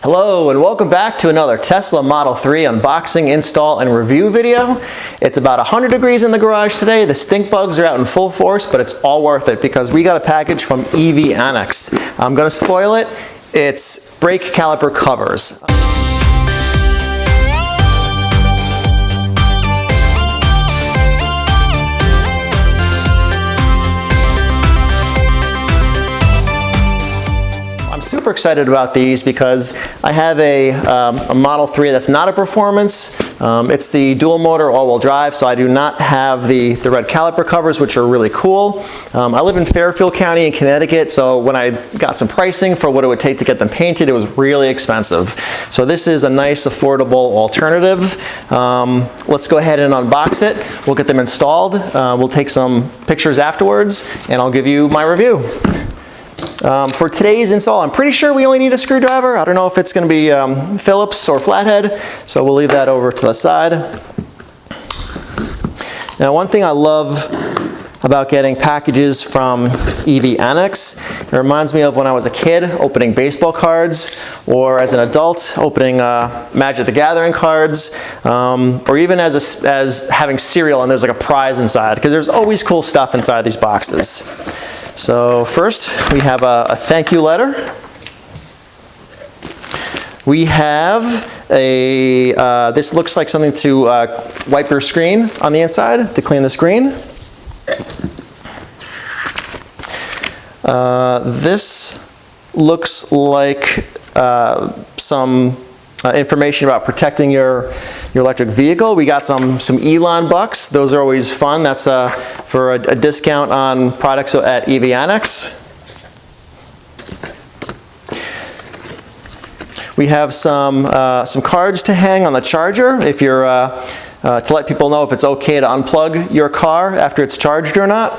Hello and welcome back to another Tesla Model 3 unboxing, install, and review video. It's about 100 degrees in the garage today. The stink bugs are out in full force, but it's all worth it because we got a package from EVannex. I'm going to spoil it. It's brake caliper covers. Super excited about these because I have a Model 3 that's not a performance. It's the dual motor all-wheel drive, so I do not have the red caliper covers, which are really cool. I live in Fairfield County in Connecticut, so when I got some pricing for what it would take to get them painted, it was really expensive. So this is a nice affordable alternative. Let's go ahead and unbox it. We'll get them installed. We'll take some pictures afterwards, and I'll give you my review. For today's install, I'm pretty sure we only need a screwdriver. I don't know if it's going to be Phillips or flathead, so we'll leave that over to the side. Now, one thing I love about getting packages from EVannex, it reminds me of when I was a kid opening baseball cards, or as an adult opening Magic the Gathering cards, or even as having cereal and there's like a prize inside, because there's always cool stuff inside these boxes. So first, we have a thank you letter. We have this looks like something to wipe your screen on the inside, to clean the screen. This looks like some information about protecting your electric vehicle. We got some Elon bucks. Those are always fun. That's for a discount on products at EVannex. We have some cards to hang on the charger if you're to let people know if it's okay to unplug your car after it's charged or not.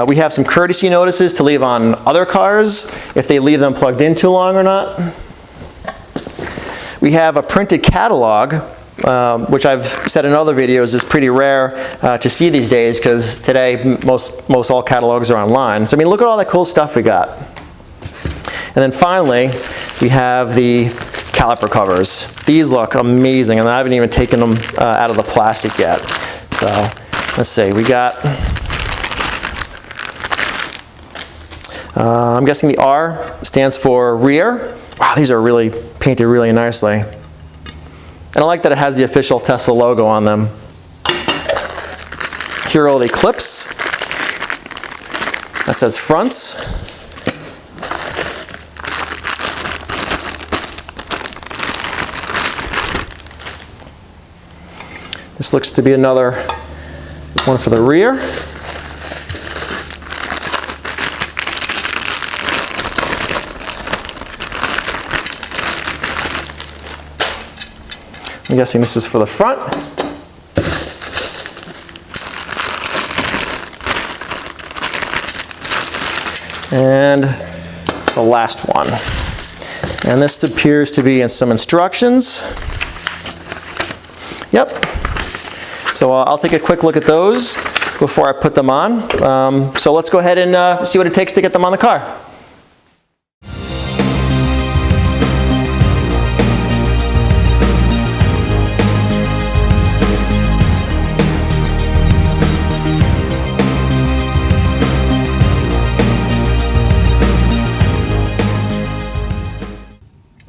We have some courtesy notices to leave on other cars if they leave them plugged in too long or not. We have a printed catalog, which I've said in other videos is pretty rare to see these days because today most all catalogs are online. So I mean, look at all that cool stuff we got. And then finally, we have the caliper covers. These look amazing, and I haven't even taken them out of the plastic yet. So let's see, we got. I'm guessing the R stands for rear. Wow, these are really painted really nicely. And I like that it has the official Tesla logo on them. Here are all the clips. That says fronts. This looks to be another one for the rear. I'm guessing this is for the front. And the last one. And this appears to be in some instructions. Yep. So I'll take a quick look at those before I put them on. So let's go ahead and see what it takes to get them on the car.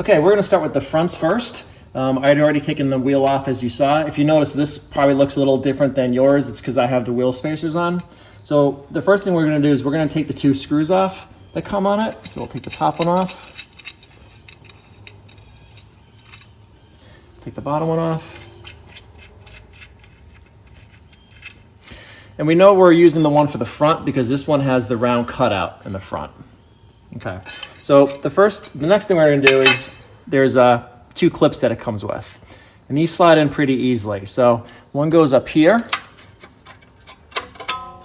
Okay, we're going to start with the fronts first. I had already taken the wheel off, as you saw. If you notice, this probably looks a little different than yours. It's because I have the wheel spacers on. So the first thing we're going to do is we're going to take the two screws off that come on it. So we'll take the top one off. Take the bottom one off. And we know we're using the one for the front because this one has the round cutout in the front. Okay, so the next thing we're going to do is there's two clips that it comes with, and these slide in pretty easily. So one goes up here,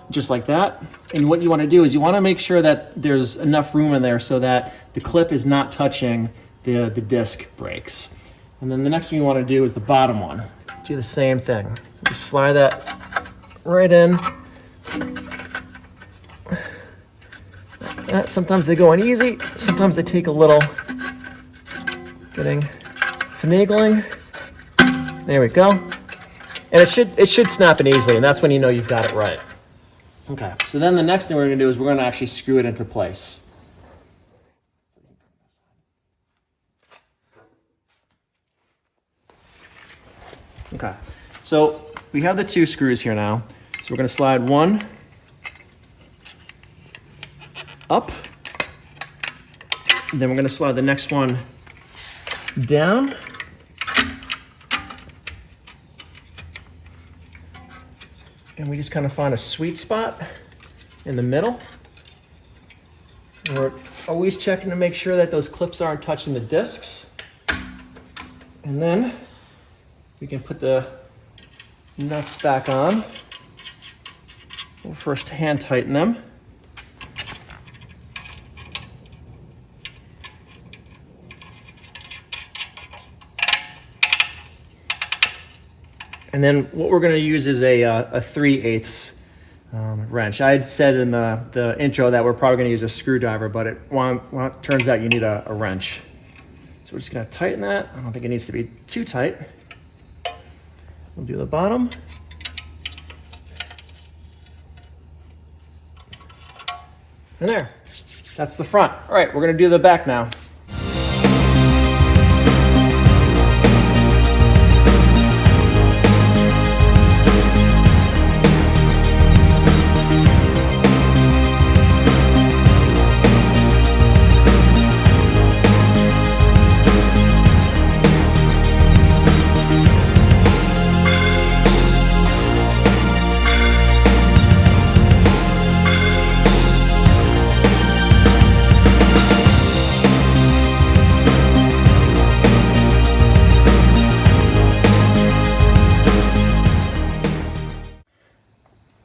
just like that. And what you want to do is you want to make sure that there's enough room in there so that the clip is not touching the disc brakes. And then the next thing you want to do is the bottom one. Do the same thing. Just slide that right in. Sometimes they go in easy, sometimes they take a little getting finagling. There we go. And it should snap in easily, and that's when you know you've got it right. Okay, so then the next thing we're gonna do is we're gonna actually screw it into place. Okay, so we have the 2 screws here now. So we're gonna slide one up, and then we're gonna slide the next one down. And we just kind of find a sweet spot in the middle. We're always checking to make sure that those clips aren't touching the discs. And then we can put the nuts back on. We'll first hand tighten them. And then what we're going to use is a 3/8 wrench. I had said in the intro that we're probably going to use a screwdriver, but it turns out you need a wrench. So we're just going to tighten that. I don't think it needs to be too tight. We'll do the bottom. And there, that's the front. All right, we're going to do the back now.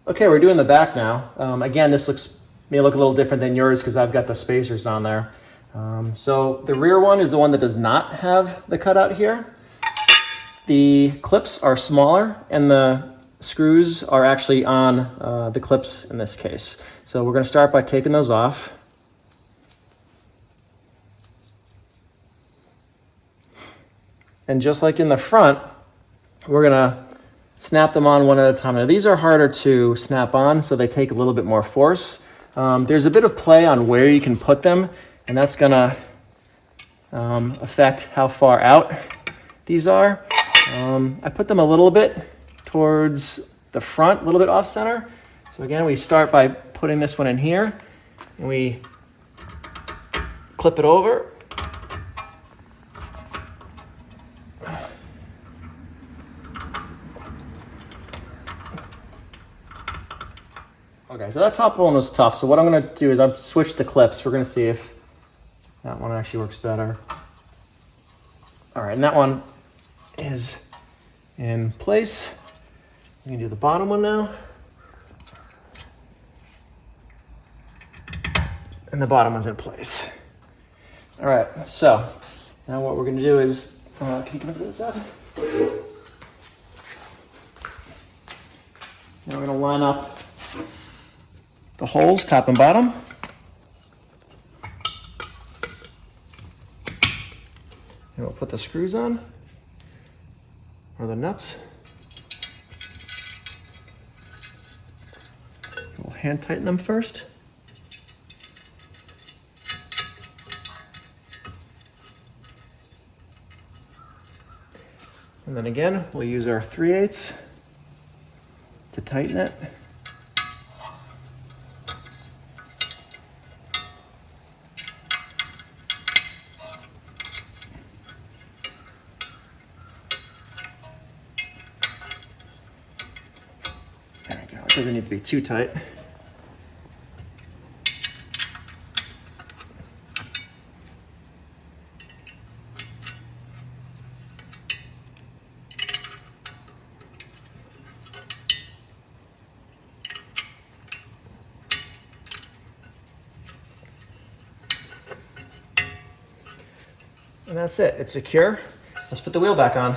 Okay, we're doing the back now. Again, this may look a little different than yours because I've got the spacers on there. So the rear one is the one that does not have the cutout here. The clips are smaller and the screws are actually on the clips in this case. So we're going to start by taking those off. And just like in the front, we're going to snap them on one at a time. Now these are harder to snap on, so they take a little bit more force. There's a bit of play on where you can put them, and that's gonna affect how far out these are. I put them a little bit towards the front, a little bit off center. So again, we start by putting this one in here, and we clip it over. Okay, so that top one was tough. So what I'm going to do is I've switched the clips. We're going to see if that one actually works better. All right, and that one is in place. We can do the bottom one now. And the bottom one's in place. All right, so now what we're going to do is, can you come up to this side? Now we're going to line up the holes, top and bottom. And we'll put the screws on, or the nuts. We'll hand tighten them first. And then again, we'll use our 3/8 to tighten it. Doesn't need to be too tight. And that's it. It's secure. Let's put the wheel back on.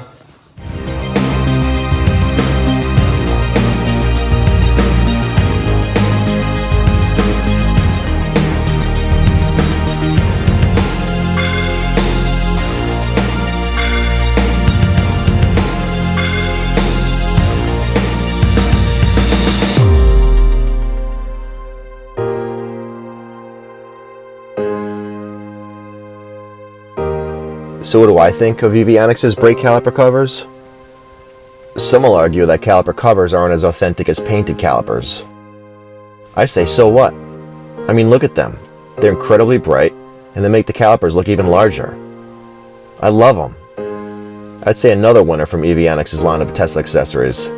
So what do I think of EVannex's brake caliper covers? Some will argue that caliper covers aren't as authentic as painted calipers. I say, so what? I mean, look at them. They're incredibly bright, and they make the calipers look even larger. I love them. I'd say another winner from EVannex's line of Tesla accessories.